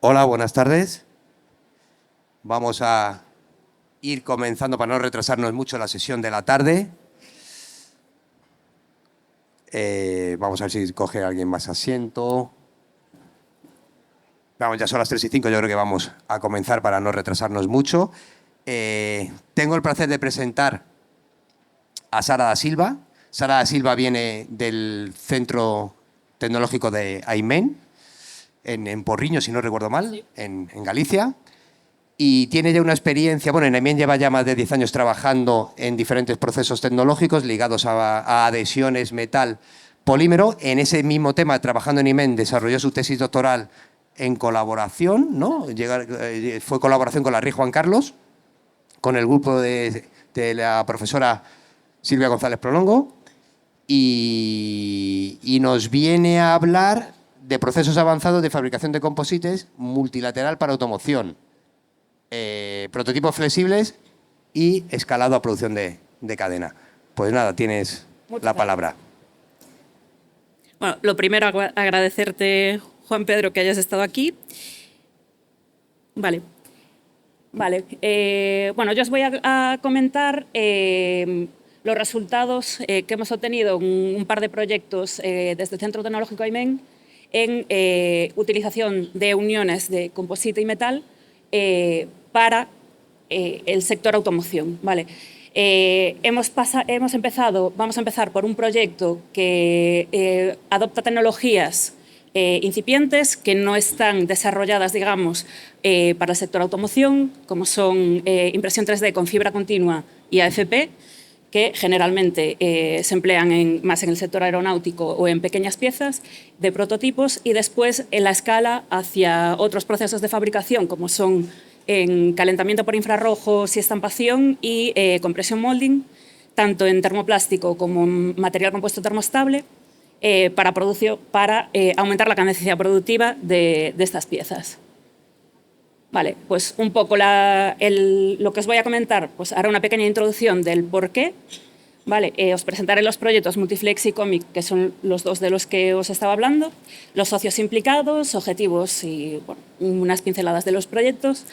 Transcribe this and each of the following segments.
Hola, buenas tardes. Vamos a ir comenzando para no retrasarnos mucho la sesión de la tarde. Vamos a ver si coge alguien más asiento. Vamos, ya son las 3:05, yo creo que vamos a comenzar para no retrasarnos mucho. Tengo el placer de presentar a Sara da Silva. Sara da Silva viene del Centro Tecnológico de Aimén, en Porriño, si no recuerdo mal, Sí. en Galicia. Y tiene ya una experiencia, bueno, en Aimén lleva ya más de 10 años trabajando en diferentes procesos tecnológicos ligados a adhesiones, metal, polímero. En ese mismo tema, trabajando en Aimén, desarrolló su tesis doctoral en colaboración, ¿no? Fue colaboración con la RI Juan Carlos, con el grupo de la profesora Silvia González Prolongo, y nos viene a hablar de procesos avanzados de fabricación de composites multilateral para automoción. Prototipos flexibles y escalado a producción de cadena. Pues nada, tienes Muchas la gracias. palabra. Bueno, lo primero, agradecerte, Juan Pedro, que hayas estado aquí. Vale. Vale. Bueno, yo os voy a comentar los resultados que hemos obtenido en un par de proyectos desde el Centro Tecnológico Aimén en utilización de uniones de composite y metal para el sector automoción. Vale. Vamos a empezar por un proyecto que adopta tecnologías incipientes que no están desarrolladas, digamos, para el sector automoción, como son impresión 3D con fibra continua y AFP, que generalmente se emplean más en el sector aeronáutico o en pequeñas piezas de prototipos, y después en la escala hacia otros procesos de fabricación, como son en calentamiento por infrarrojos y estampación y compresión molding, tanto en termoplástico como en material compuesto termostable, para aumentar la cadencia productiva de estas piezas. Vale, pues un poco lo que os voy a comentar, pues hará una pequeña introducción del por qué. Vale, os presentaré los proyectos Multiflex y Comic, que son los dos de los que os estaba hablando, los socios implicados, objetivos y bueno, unas pinceladas de los proyectos.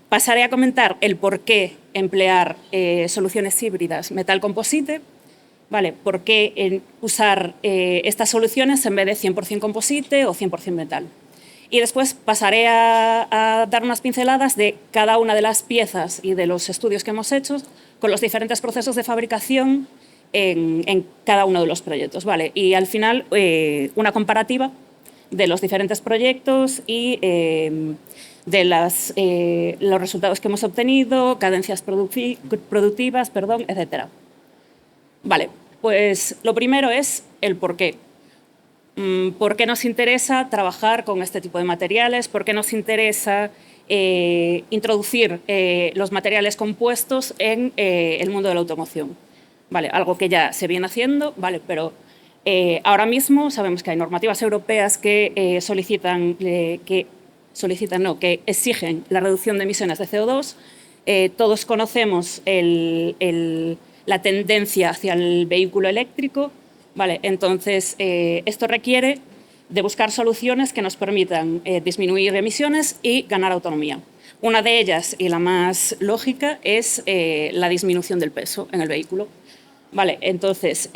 Pasaré a comentar el por qué emplear soluciones híbridas metal-composite. Vale, ¿por qué usar estas soluciones en vez de 100% composite o 100% metal? Y después pasaré a dar unas pinceladas de cada una de las piezas y de los estudios que hemos hecho con los diferentes procesos de fabricación en cada uno de los proyectos. ¿Vale? Y al final una comparativa de los diferentes proyectos y de los resultados que hemos obtenido, cadencias productivas, etc. Vale, pues lo primero es el por qué. ¿Por qué nos interesa trabajar con este tipo de materiales? ¿Por qué nos interesa introducir los materiales compuestos en el mundo de la automoción? Vale, algo que ya se viene haciendo, vale, pero ahora mismo sabemos que hay normativas europeas que que exigen la reducción de emisiones de CO2. Todos conocemos la tendencia hacia el vehículo eléctrico. Vale, entonces, esto requiere de buscar soluciones que nos permitan disminuir emisiones y ganar autonomía. Una de ellas, y la más lógica, es la disminución del peso en el vehículo. Vale, entonces,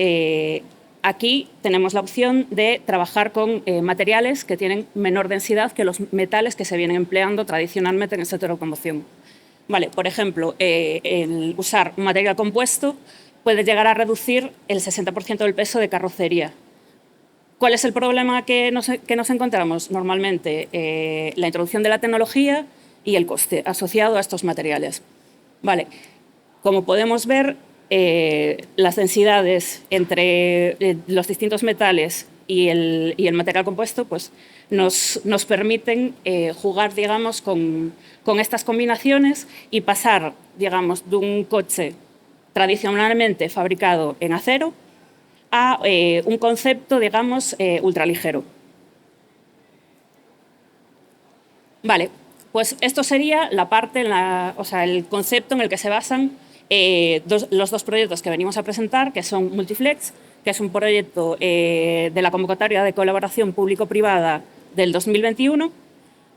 aquí tenemos la opción de trabajar con materiales que tienen menor densidad que los metales que se vienen empleando tradicionalmente en el sector de automoción. Vale, por ejemplo, el usar un material compuesto puede llegar a reducir el 60% del peso de carrocería. ¿Cuál es el problema que nos encontramos? Normalmente la introducción de la tecnología y el coste asociado a estos materiales. Vale. Como podemos ver, las densidades entre los distintos metales y el material compuesto pues, nos permiten jugar, digamos, con estas combinaciones y pasar, digamos, de un coche tradicionalmente fabricado en acero a un concepto, digamos, ultraligero. Vale, pues esto sería la parte, el concepto en el que se basan los dos proyectos que venimos a presentar, que son Multiflex, que es un proyecto de la convocatoria de colaboración público-privada del 2021,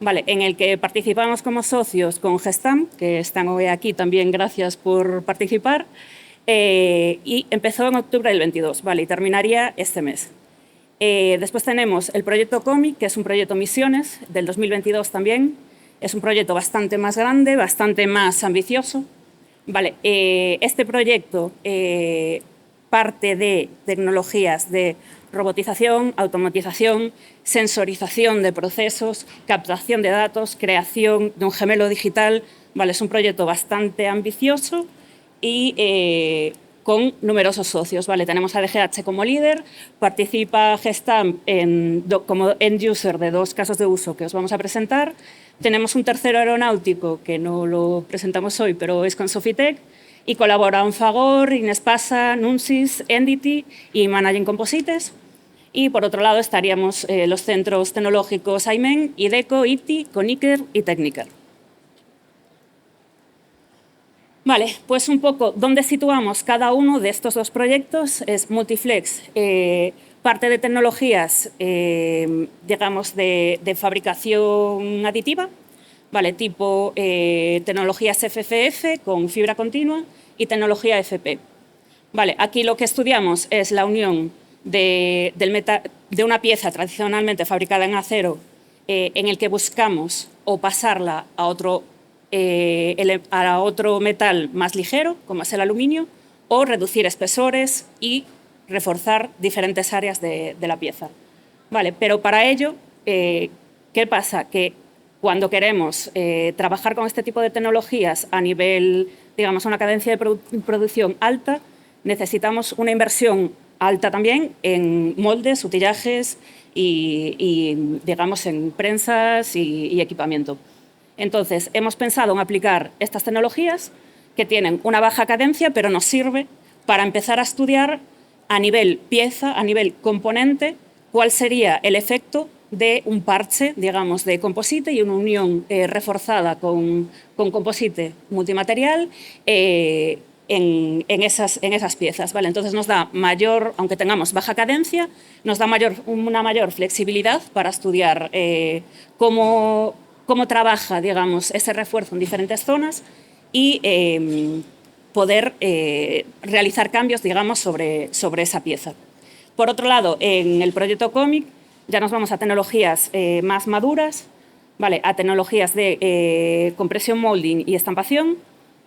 Vale, en el que participamos como socios con Gestam, que están hoy aquí también, gracias por participar, y empezó en octubre del 22, vale, y terminaría este mes. Después tenemos el proyecto COMIC, que es un proyecto Misiones, del 2022 también. Es un proyecto bastante más grande, bastante más ambicioso. Vale, este proyecto parte de tecnologías de robotización, automatización, sensorización de procesos, captación de datos, creación de un gemelo digital. Vale, es un proyecto bastante ambicioso y con numerosos socios. Vale, tenemos a DGH como líder, participa Gestam como end user de 2 casos de uso que os vamos a presentar. Tenemos un tercero aeronáutico que no lo presentamos hoy, pero es con Sofitec, y colaboran Fagor, Inespasa, Nunsis, Entity y Managing Composites. Y por otro lado estaríamos los centros tecnológicos AIMEN, IDECO, ITI, CONICER y Techniker. Vale, pues un poco dónde situamos cada uno de estos 2 proyectos. Es Multiflex, parte de tecnologías, digamos, de fabricación aditiva, vale, tipo tecnologías FFF con fibra continua y tecnología FP. Vale, aquí lo que estudiamos es la unión de una pieza tradicionalmente fabricada en acero en el que buscamos o pasarla a otro metal más ligero, como es el aluminio, o reducir espesores y reforzar diferentes áreas de la pieza. Vale, pero para ello, ¿qué pasa? Que cuando queremos trabajar con este tipo de tecnologías a nivel, digamos, una cadencia de producción alta, necesitamos una inversión alta también en moldes, utillajes y digamos, en prensas y equipamiento. Entonces, hemos pensado en aplicar estas tecnologías que tienen una baja cadencia, pero nos sirve para empezar a estudiar a nivel pieza, a nivel componente, cuál sería el efecto de un parche, digamos, de composite y una unión reforzada con composite multimaterial en esas piezas. ¿Vale? Entonces nos da mayor, aunque tengamos baja cadencia, nos da una mayor flexibilidad para estudiar cómo trabaja, digamos, ese refuerzo en diferentes zonas y poder realizar cambios, digamos, sobre esa pieza. Por otro lado, en el proyecto COMIC ya nos vamos a tecnologías más maduras, ¿vale? A tecnologías de compresión molding y estampación.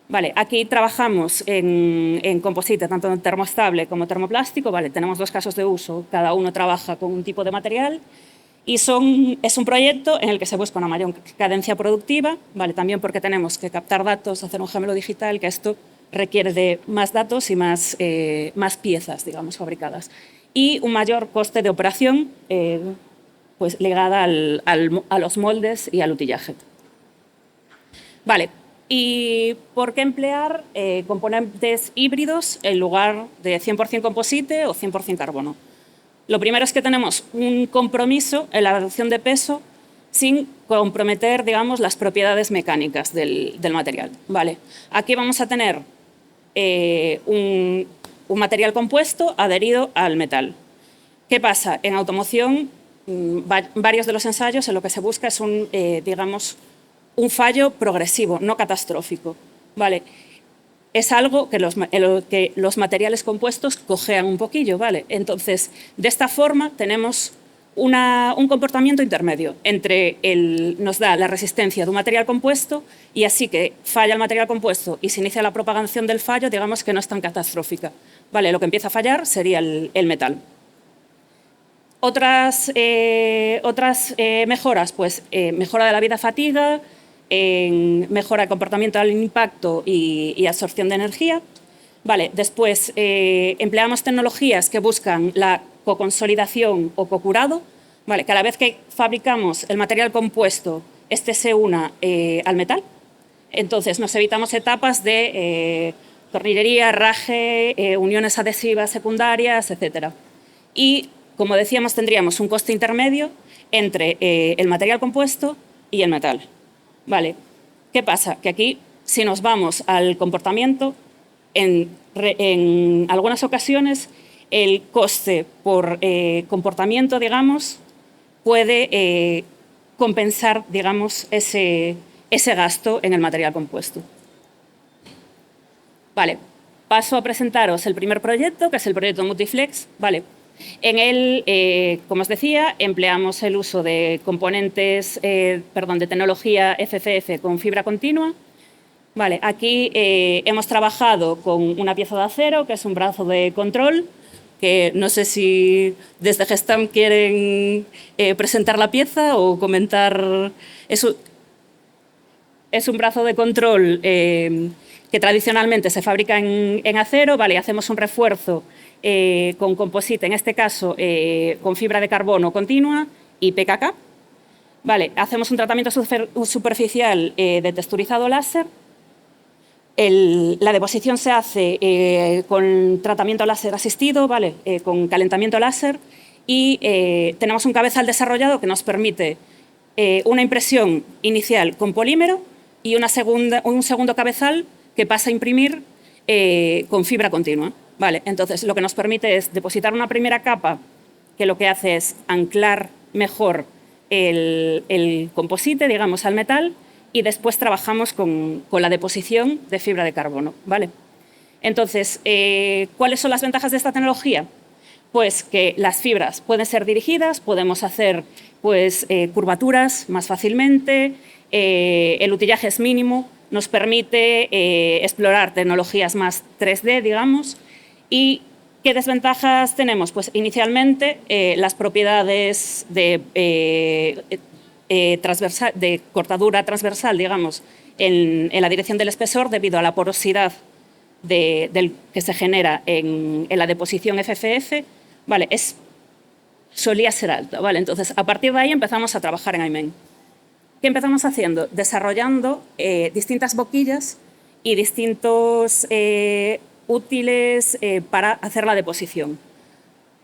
Vale, aquí trabajamos en composite, tanto en termoestable como termoplástico. Vale, tenemos 2 casos de uso, cada uno trabaja con un tipo de material. Y es un proyecto en el que se busca una mayor cadencia productiva, ¿vale? También porque tenemos que captar datos, hacer un gemelo digital, que esto requiere de más datos y más piezas, digamos, fabricadas. Y un mayor coste de operación pues ligada a los moldes y al utillaje. Vale, ¿y por qué emplear componentes híbridos en lugar de 100% composite o 100% carbono? Lo primero es que tenemos un compromiso en la reducción de peso sin comprometer, digamos, las propiedades mecánicas del material. Vale. Aquí vamos a tener un material compuesto adherido al metal. ¿Qué pasa? En automoción, varios de los ensayos en lo que se busca es digamos, un fallo progresivo, no catastrófico. Vale. Es algo que los materiales compuestos cojean un poquillo, ¿vale? Entonces, de esta forma tenemos un comportamiento intermedio entre nos da la resistencia de un material compuesto y así que falla el material compuesto y se inicia la propagación del fallo, digamos que no es tan catastrófica, ¿vale? Lo que empieza a fallar sería el metal. Otras mejoras, pues mejora de la vida-fatiga, mejora el comportamiento al impacto y absorción de energía. Vale, después empleamos tecnologías que buscan la coconsolidación o cocurado. Vale, cada vez que fabricamos el material compuesto, este se una al metal. Entonces nos evitamos etapas de tornillería, raje, uniones adhesivas secundarias, etc. Y, como decíamos, tendríamos un coste intermedio entre el material compuesto y el metal. Vale, ¿qué pasa? Que aquí, si nos vamos al comportamiento, en algunas ocasiones el coste por comportamiento, digamos, puede compensar, digamos, ese gasto en el material compuesto. Vale, paso a presentaros el primer proyecto, que es el proyecto Multiflex. Vale. En él, como os decía, empleamos el uso de componentes, de tecnología FCF con fibra continua. Vale, aquí hemos trabajado con una pieza de acero, que es un brazo de control, que no sé si desde Gestam quieren presentar la pieza o comentar. Es un brazo de control que tradicionalmente se fabrica en acero, vale, hacemos un refuerzo con composite, en este caso con fibra de carbono continua y PKK. Vale, hacemos un tratamiento superficial de texturizado láser. La deposición se hace con tratamiento láser asistido, ¿vale? Con calentamiento láser, y tenemos un cabezal desarrollado que nos permite una impresión inicial con polímero y un segundo cabezal que pasa a imprimir con fibra continua. Vale, entonces, lo que nos permite es depositar una primera capa que lo que hace es anclar mejor el composite, digamos, al metal, y después trabajamos con la deposición de fibra de carbono. ¿Vale? Entonces, ¿cuáles son las ventajas de esta tecnología? Pues que las fibras pueden ser dirigidas, podemos hacer pues, curvaturas más fácilmente, el utillaje es mínimo, nos permite explorar tecnologías más 3D, digamos. ¿Y qué desventajas tenemos? Pues inicialmente las propiedades de cortadura transversal, digamos, en la dirección del espesor, debido a la porosidad que se genera en la deposición FFF, ¿vale? Solía ser alta, ¿vale? Entonces, a partir de ahí empezamos a trabajar en AIMEN. ¿Qué empezamos haciendo? Desarrollando distintas boquillas y distintos útiles para hacer la deposición.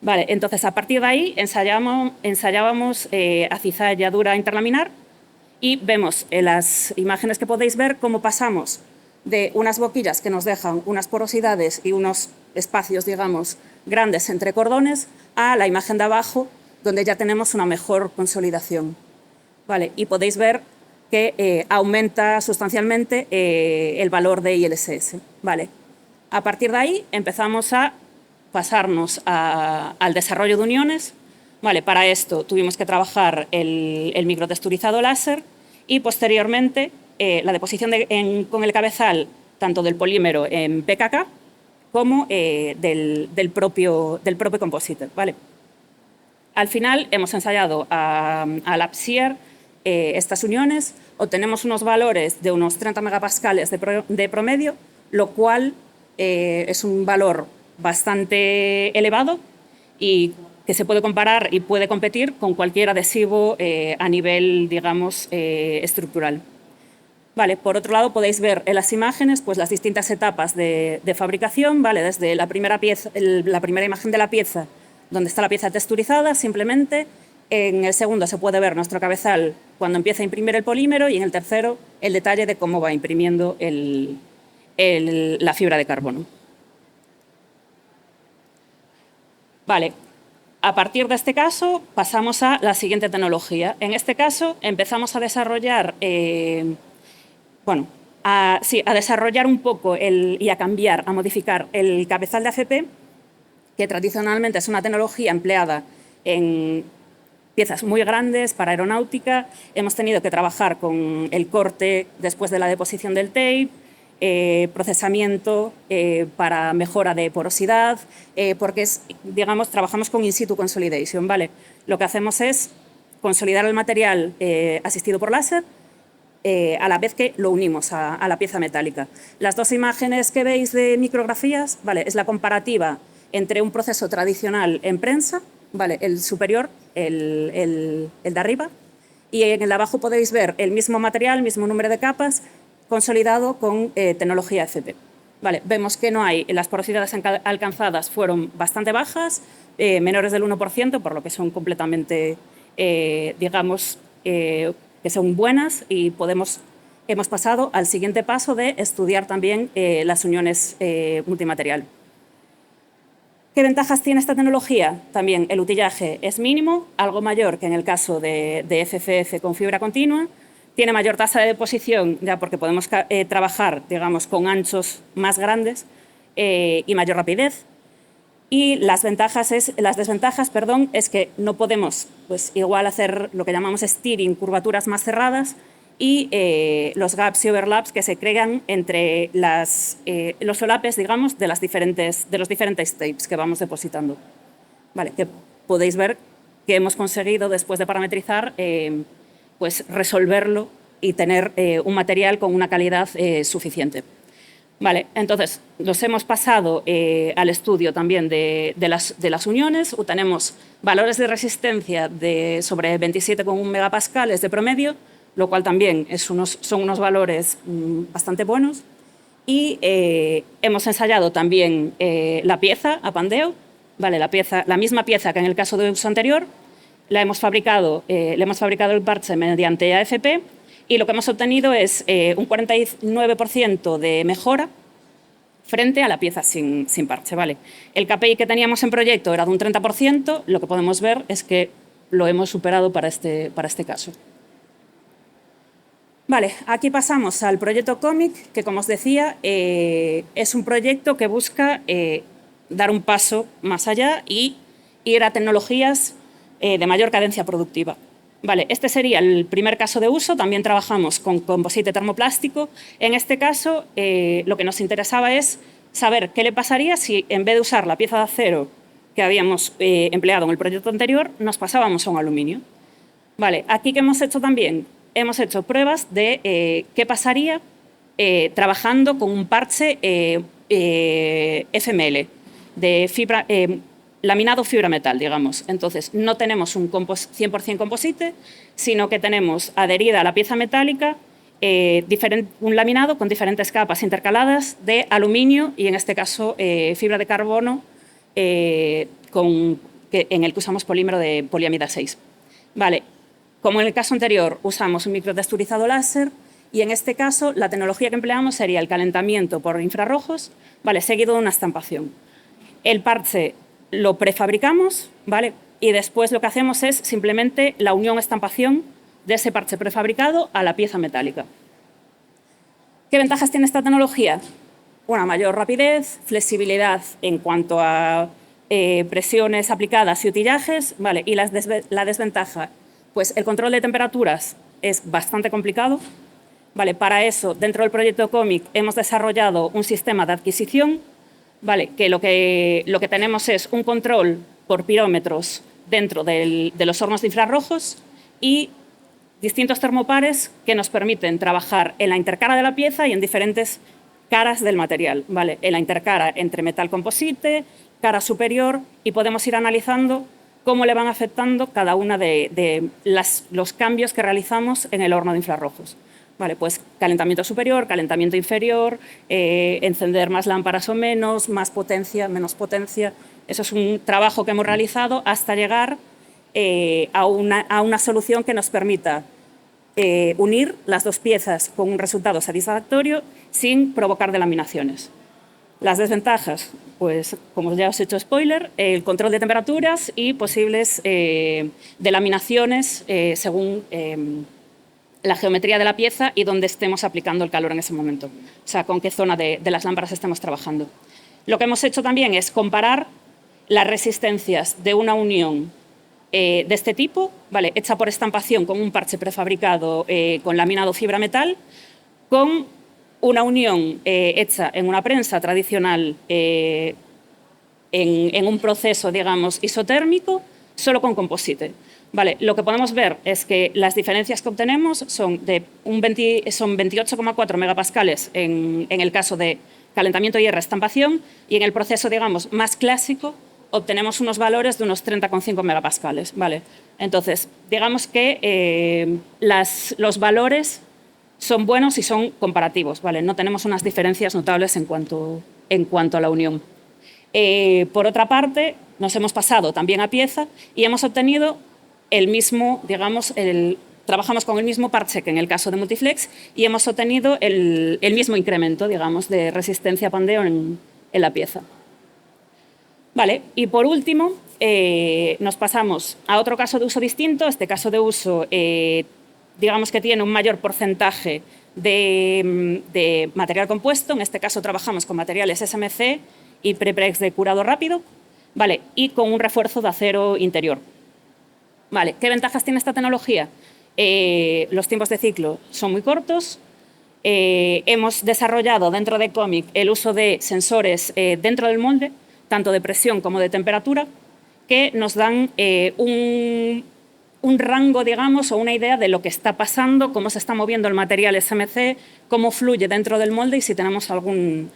Vale, entonces, a partir de ahí ensayábamos acizalladura interlaminar, y vemos en las imágenes que podéis ver cómo pasamos de unas boquillas que nos dejan unas porosidades y unos espacios, digamos, grandes entre cordones, a la imagen de abajo, donde ya tenemos una mejor consolidación. Vale, y podéis ver que aumenta sustancialmente el valor de ILSS. Vale. A partir de ahí empezamos a pasarnos al desarrollo de uniones. Vale, para esto tuvimos que trabajar el microtexturizado láser y posteriormente la deposición con el cabezal tanto del polímero en PKK como del propio composite. ¿Vale? Al final hemos ensayado a LabSear estas uniones, obtenemos unos valores de unos 30 megapascales de promedio, lo cual es un valor bastante elevado y que se puede comparar y puede competir con cualquier adhesivo a nivel, digamos, estructural. Vale, por otro lado, podéis ver en las imágenes pues, las distintas etapas de fabricación, ¿vale? Desde la primera imagen de la pieza, donde está la pieza texturizada, simplemente. En el segundo se puede ver nuestro cabezal cuando empieza a imprimir el polímero, y en el tercero el detalle de cómo va imprimiendo la fibra de carbono. Vale, a partir de este caso pasamos a la siguiente tecnología. En este caso empezamos a desarrollar, a desarrollar un poco y a cambiar, a modificar el cabezal de AFP, que tradicionalmente es una tecnología empleada en piezas muy grandes para aeronáutica. Hemos tenido que trabajar con el corte después de la deposición del tape, procesamiento para mejora de porosidad, porque trabajamos con in situ consolidation, ¿vale? Lo que hacemos es consolidar el material asistido por láser a la vez que lo unimos a la pieza metálica. Las dos imágenes que veis de micrografías, ¿vale? Es la comparativa entre un proceso tradicional en prensa, ¿vale? El superior, el de arriba, y en el de abajo podéis ver el mismo material, mismo número de capas, consolidado con tecnología FP. Vale, vemos que las porosidades alcanzadas fueron bastante bajas, menores del 1%, por lo que son completamente, digamos, que son buenas, y hemos pasado al siguiente paso de estudiar también las uniones multimaterial. ¿Qué ventajas tiene esta tecnología? También el utillaje es mínimo, algo mayor que en el caso de FFF con fibra continua. Tiene mayor tasa de deposición, ya porque podemos trabajar, digamos, con anchos más grandes y mayor rapidez. Y las desventajas, es que no podemos, pues, igual hacer lo que llamamos steering, curvaturas más cerradas, y los gaps y overlaps que se crean entre los solapes, digamos, de los diferentes tapes que vamos depositando. Vale, que podéis ver que hemos conseguido, después de parametrizar, pues resolverlo y tener un material con una calidad suficiente. Vale, entonces, nos hemos pasado al estudio también de las uniones. Tenemos valores de resistencia de sobre 27,1 megapascales de promedio, lo cual también son unos valores bastante buenos. Y hemos ensayado también la pieza a pandeo, ¿vale? La misma pieza que en el caso de uso anterior. Le hemos fabricado el parche mediante AFP, y lo que hemos obtenido es un 49% de mejora frente a la pieza sin parche. ¿Vale? El KPI que teníamos en proyecto era de un 30%, lo que podemos ver es que lo hemos superado para este caso. Vale, aquí pasamos al proyecto COMIC, que, como os decía, es un proyecto que busca dar un paso más allá y ir a tecnologías de mayor cadencia productiva. Vale, este sería el primer caso de uso. También trabajamos con composite termoplástico. En este caso, lo que nos interesaba es saber qué le pasaría si, en vez de usar la pieza de acero que habíamos empleado en el proyecto anterior, nos pasábamos a un aluminio. Vale, aquí, ¿qué hemos hecho también? Hemos hecho pruebas de qué pasaría trabajando con un parche FML, de fibra, laminado fibra metal, digamos. Entonces, no tenemos un 100% composite, sino que tenemos adherida a la pieza metálica un laminado con diferentes capas intercaladas de aluminio y, en este caso, fibra de carbono, en el que usamos polímero de poliamida 6. Vale. Como en el caso anterior, usamos un microtexturizado láser, y en este caso la tecnología que empleamos sería el calentamiento por infrarrojos, ¿vale? Seguido de una estampación. El parche lo prefabricamos, ¿vale? Y después lo que hacemos es simplemente la unión-estampación de ese parche prefabricado a la pieza metálica. ¿Qué ventajas tiene esta tecnología? Una mayor rapidez, flexibilidad en cuanto a presiones aplicadas y utillajes, ¿vale? Y la desventaja, pues el control de temperaturas es bastante complicado. Vale, para eso, dentro del proyecto COMIC, hemos desarrollado un sistema de adquisición, ¿vale? Que lo que tenemos es un control por pirómetros dentro de los hornos de infrarrojos y distintos termopares que nos permiten trabajar en la intercara de la pieza y en diferentes caras del material, ¿vale? En la intercara entre metal composite, cara superior, y podemos ir analizando cómo le van afectando cada una de los cambios que realizamos en el horno de infrarrojos. Vale, pues calentamiento superior, calentamiento inferior, encender más lámparas o menos, más potencia, menos potencia. Eso es un trabajo que hemos realizado hasta llegar a una solución que nos permita unir las dos piezas con un resultado satisfactorio sin provocar delaminaciones. Las desventajas, pues, como ya os he hecho spoiler, el control de temperaturas y posibles delaminaciones según la geometría de la pieza y dónde estemos aplicando el calor en ese momento. O sea, con qué zona de las lámparas estemos trabajando. Lo que hemos hecho también es comparar las resistencias de una unión de este tipo, ¿vale? Hecha por estampación con un parche prefabricado con laminado fibra metal, con una unión hecha en una prensa tradicional en un proceso, digamos, isotérmico, solo con composite. Vale, lo que podemos ver es que las diferencias que obtenemos son 28,4 megapascales en el caso de calentamiento y estampación, y en el proceso, digamos, más clásico obtenemos unos valores de unos 30,5 megapascales. Vale. Entonces, digamos que los valores son buenos y son comparativos, ¿vale? No tenemos unas diferencias notables en cuanto a la unión. Por otra parte, nos hemos pasado también a pieza y hemos obtenido el mismo, digamos, trabajamos con el mismo parche que en el caso de Multiflex y hemos obtenido el mismo incremento, digamos, de resistencia a pandeo en la pieza. Vale, y por último, nos pasamos a otro caso de uso distinto. Este caso de uso, digamos que tiene un mayor porcentaje de material compuesto. En este caso trabajamos con materiales SMC y prepregs de curado rápido, vale, y con un refuerzo de acero interior. Vale, ¿qué ventajas tiene esta tecnología? Los tiempos de ciclo son muy cortos. Hemos desarrollado dentro de COMIC el uso de sensores dentro del molde, tanto de presión como de temperatura, que nos dan un rango, digamos, o una idea de lo que está pasando, cómo se está moviendo el material SMC, cómo fluye dentro del molde y si tenemos algún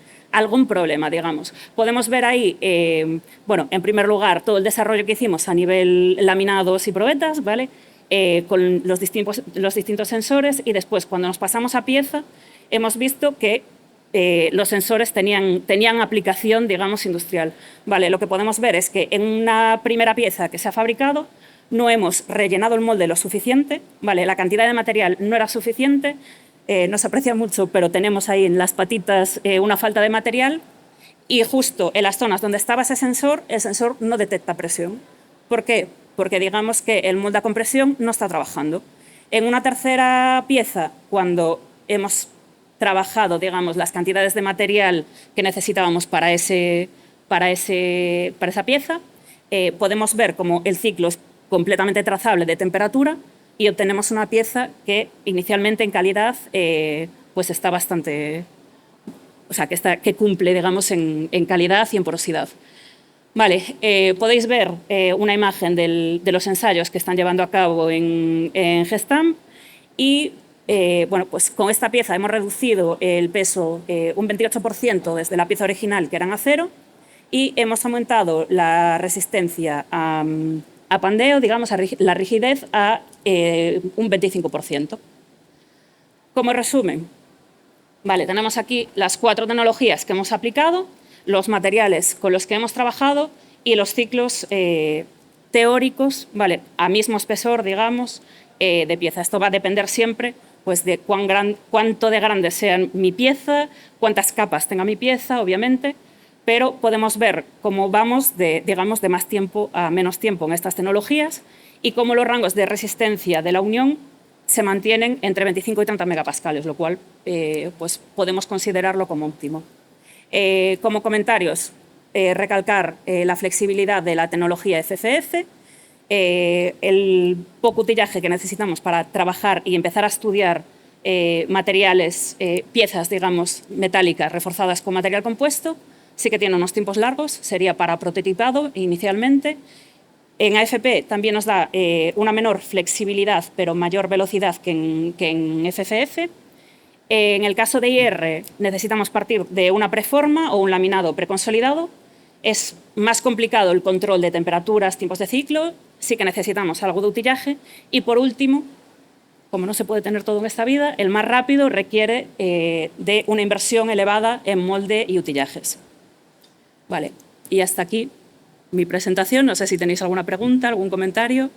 problema, digamos. Podemos ver ahí, bueno, en primer lugar, todo el desarrollo que hicimos a nivel laminados y probetas, ¿vale? Con los distintos sensores, y después, cuando nos pasamos a pieza, hemos visto que los sensores tenían aplicación, digamos, industrial. Vale, lo que podemos ver es que en una primera pieza que se ha fabricado no hemos rellenado el molde lo suficiente, ¿vale? La cantidad de material no era suficiente, no se aprecia mucho, pero tenemos ahí en las patitas una falta de material, y justo en las zonas donde estaba ese sensor, el sensor no detecta presión. ¿Por qué? Porque digamos que el molde a compresión no está trabajando. En una tercera pieza, cuando hemos trabajado, digamos, las cantidades de material que necesitábamos para esa pieza, podemos ver cómo el ciclo es completamente trazable de temperatura y obtenemos una pieza que inicialmente en calidad pues está bastante, o sea, que cumple, digamos, en calidad y en porosidad. Vale, podéis ver una imagen de los ensayos que están llevando a cabo en Gestamp, y bueno, pues con esta pieza hemos reducido el peso un 28% desde la pieza original, que era en acero, y hemos aumentado la resistencia a pandeo, digamos, la rigidez a un 25%. Como resumen, vale, tenemos aquí las 4 tecnologías que hemos aplicado, los materiales con los que hemos trabajado y los ciclos teóricos, vale, a mismo espesor, digamos, de pieza. Esto va a depender siempre, pues, de cuánto de grande sea mi pieza, cuántas capas tenga mi pieza, obviamente, pero podemos ver cómo vamos digamos, de más tiempo a menos tiempo en estas tecnologías, y cómo los rangos de resistencia de la unión se mantienen entre 25 y 30 megapascales, lo cual pues podemos considerarlo como óptimo. Como comentarios, recalcar la flexibilidad de la tecnología FFF, el poco utillaje que necesitamos para trabajar y empezar a estudiar materiales, piezas, digamos, metálicas reforzadas con material compuesto. Sí que tiene unos tiempos largos, sería para prototipado inicialmente. En AFP también nos da una menor flexibilidad, pero mayor velocidad que en FFF. En el caso de IR necesitamos partir de una preforma o un laminado preconsolidado. Es más complicado el control de temperaturas, tiempos de ciclo, sí que necesitamos algo de utillaje. Y por último, como no se puede tener todo en esta vida, el más rápido requiere de una inversión elevada en molde y utillajes. Vale, y hasta aquí mi presentación. No sé si tenéis alguna pregunta, algún comentario.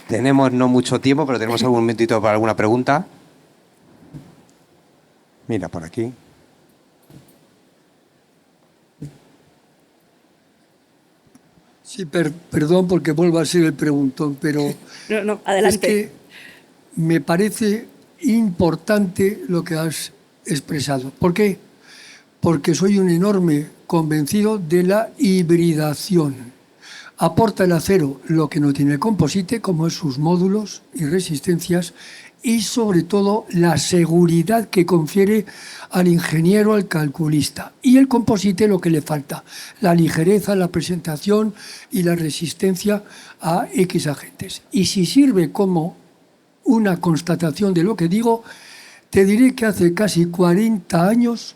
Tenemos no mucho tiempo, pero tenemos algún momentito para alguna pregunta. Mira, por aquí. Sí, perdón porque vuelvo a ser el preguntón, pero No, adelante. es que me parece importante lo que has expresado. ¿Por qué? Porque soy un enorme convencido de la hibridación. Aporta el acero lo que no tiene el composite, como es sus módulos y resistencias, y sobre todo la seguridad que confiere al ingeniero, al calculista. Y el composite lo que le falta, la ligereza, la presentación y la resistencia a X agentes. Y si sirve como una constatación de lo que digo, te diré que hace casi 40 años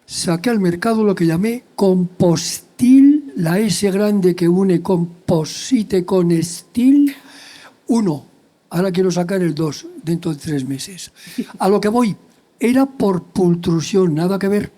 saqué al mercado lo que llamé Compostil, la S grande que une composite con steel, 1. Ahora quiero sacar el 2 dentro de 3 meses. A lo que voy, era por pultrusión, nada que ver.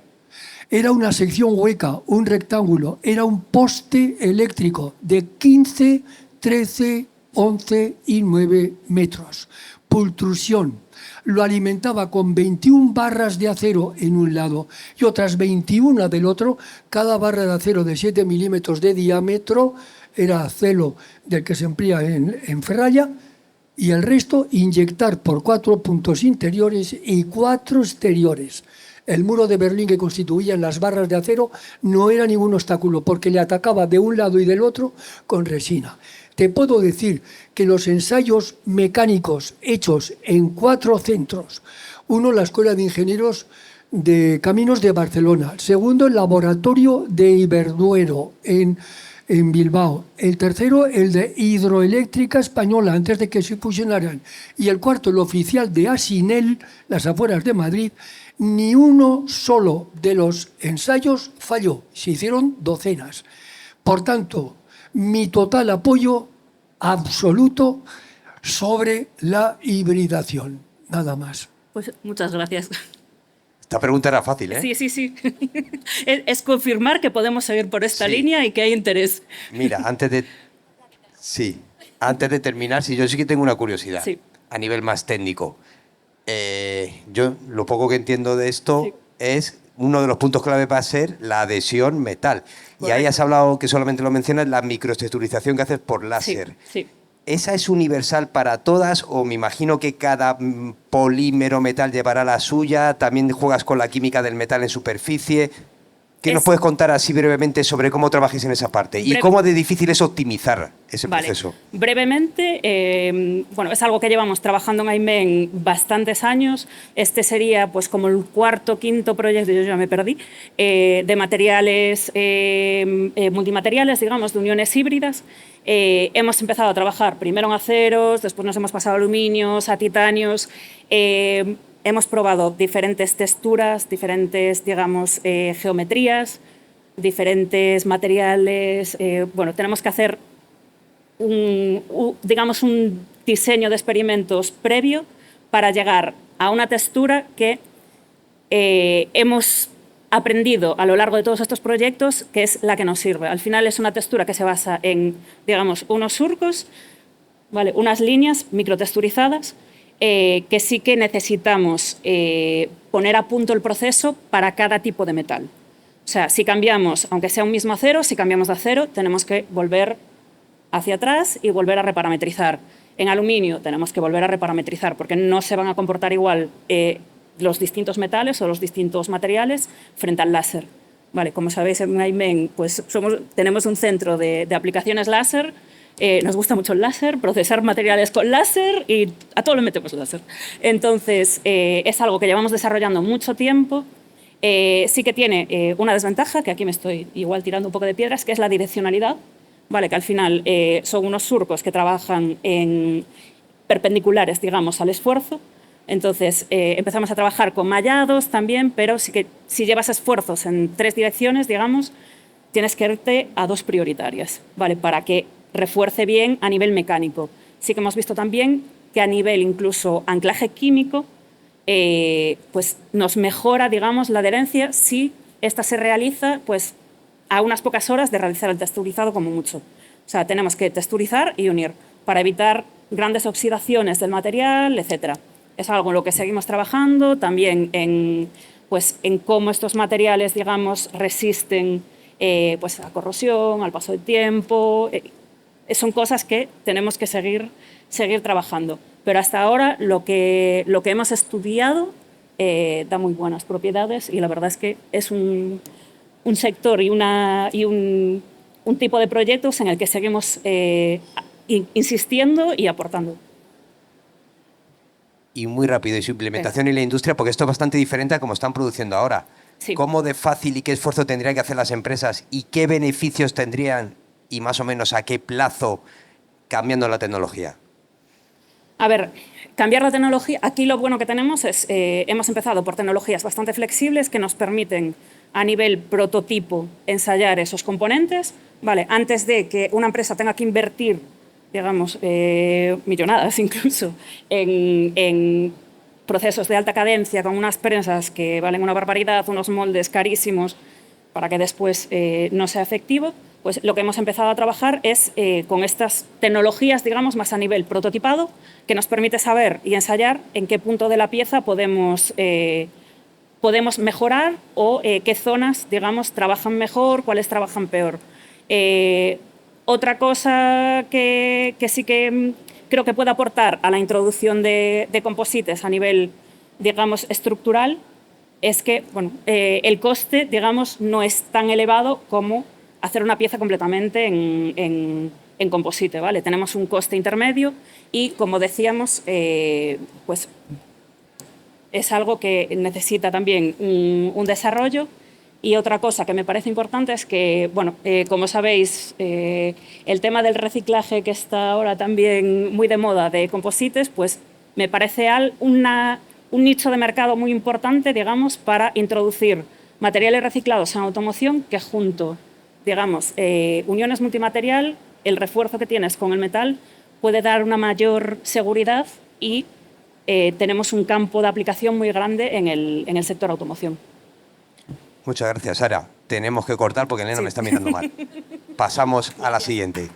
Era una sección hueca, un rectángulo, era un poste eléctrico de 15, 13, 11 y 9 metros. Pultrusión. lo alimentaba con 21 barras de acero en un lado y otras 21 del otro. Cada barra de acero de 7 milímetros de diámetro era acero del que se emplea en ferralla, y el resto inyectar por 4 puntos interiores y 4 exteriores. El muro de Berlín que constituían las barras de acero no era ningún obstáculo, porque le atacaba de un lado y del otro con resina. Te puedo decir que los ensayos mecánicos hechos en 4 centros, uno la Escuela de Ingenieros de Caminos de Barcelona, segundo el Laboratorio de Iberduero en Bilbao, el tercero el de Hidroeléctrica Española antes de que se fusionaran, y el cuarto el oficial de Asinel, las afueras de Madrid, ni uno solo de los ensayos falló, se hicieron docenas. Por tanto, mi total apoyo absoluto sobre la hibridación, nada más. Pues muchas gracias. Esta pregunta era fácil, ¿eh? Sí, sí, sí. Es confirmar que podemos seguir por esta línea y que hay interés. Mira, antes de terminar, yo sí que tengo una curiosidad a nivel más técnico. Yo lo poco que entiendo de esto es uno de los puntos clave va a ser la adhesión metal. Correcto. Y ahí has hablado, que solamente lo mencionas, la microtexturización que haces por láser. Sí. ¿Esa es universal para todas o me imagino que cada polímero metal llevará la suya? ¿También juegas con la química del metal en superficie? ¿Qué nos puedes contar así brevemente sobre cómo trabajáis en esa parte? ¿Y cómo de difícil es optimizar ese proceso? Brevemente, bueno, es algo que llevamos trabajando en AIMEN bastantes años. Este sería pues como el cuarto, quinto proyecto, yo ya me perdí, de materiales multimateriales, digamos, de uniones híbridas. Hemos empezado a trabajar primero en aceros, después nos hemos pasado a aluminios, a titanios. Hemos probado diferentes texturas, diferentes, digamos, geometrías, diferentes materiales. Bueno, tenemos que hacer digamos, un diseño de experimentos previo para llegar a una textura que hemos aprendido a lo largo de todos estos proyectos, que es la que nos sirve. Al final es una textura que se basa en, digamos, unos surcos, ¿vale? Unas líneas microtexturizadas, que sí que necesitamos poner a punto el proceso para cada tipo de metal. O sea, si cambiamos, aunque sea un mismo acero, si cambiamos de acero, tenemos que volver hacia atrás y volver a reparametrizar. En aluminio tenemos que volver a reparametrizar porque no se van a comportar igual los distintos metales o los distintos materiales frente al láser. Vale, como sabéis, en AIMEN pues tenemos un centro de aplicaciones láser. Nos gusta mucho el láser, procesar materiales con láser y a todo le metemos láser. Entonces, es algo que llevamos desarrollando mucho tiempo. Sí que tiene una desventaja, que aquí me estoy igual tirando un poco de piedras, que es la direccionalidad, ¿vale? Que al final son unos surcos que trabajan en perpendiculares, digamos, al esfuerzo. Entonces, empezamos a trabajar con mallados también, pero sí que si llevas esfuerzos en 3 direcciones, digamos, tienes que irte a 2 prioritarias, ¿vale? Para que refuerce bien a nivel mecánico. Sí que hemos visto también que a nivel incluso anclaje químico, pues nos mejora, digamos, la adherencia si esta se realiza pues, a unas pocas horas de realizar el texturizado como mucho. O sea, tenemos que texturizar y unir para evitar grandes oxidaciones del material, etc. Es algo en lo que seguimos trabajando, también en cómo estos materiales, digamos, resisten pues, a la corrosión, al paso del tiempo. Son cosas que tenemos que seguir trabajando. Pero hasta ahora lo que hemos estudiado da muy buenas propiedades y la verdad es que es un sector y un tipo de proyectos en el que seguimos insistiendo y aportando. Y muy rápido, y su implementación en la industria, porque esto es bastante diferente a cómo están produciendo ahora. Sí. ¿Cómo de fácil y qué esfuerzo tendrían que hacer las empresas y qué beneficios tendrían y más o menos a qué plazo cambiando la tecnología? A ver, cambiar la tecnología, aquí lo bueno que tenemos es, hemos empezado por tecnologías bastante flexibles que nos permiten a nivel prototipo ensayar esos componentes, ¿vale? Antes de que una empresa tenga que invertir, digamos, millonadas incluso, en procesos de alta cadencia con unas prensas que valen una barbaridad, unos moldes carísimos para que después no sea efectivo, pues lo que hemos empezado a trabajar es con estas tecnologías, digamos, más a nivel prototipado, que nos permite saber y ensayar en qué punto de la pieza podemos mejorar o qué zonas, digamos, trabajan mejor, cuáles trabajan peor. Otra cosa que sí que creo que puede aportar a la introducción de composites a nivel, digamos, estructural es que bueno, el coste, digamos, no es tan elevado como hacer una pieza completamente en composite, ¿vale? Tenemos un coste intermedio y, como decíamos, pues es algo que necesita también un desarrollo. Y otra cosa que me parece importante es que, bueno, como sabéis, el tema del reciclaje que está ahora también muy de moda de composites, pues me parece un nicho de mercado muy importante, digamos, para introducir materiales reciclados en automoción que junto, digamos, uniones multimaterial, el refuerzo que tienes con el metal puede dar una mayor seguridad y tenemos un campo de aplicación muy grande en el sector automoción. Muchas gracias, Sara. Tenemos que cortar porque Elena me está mirando mal. Pasamos a la siguiente.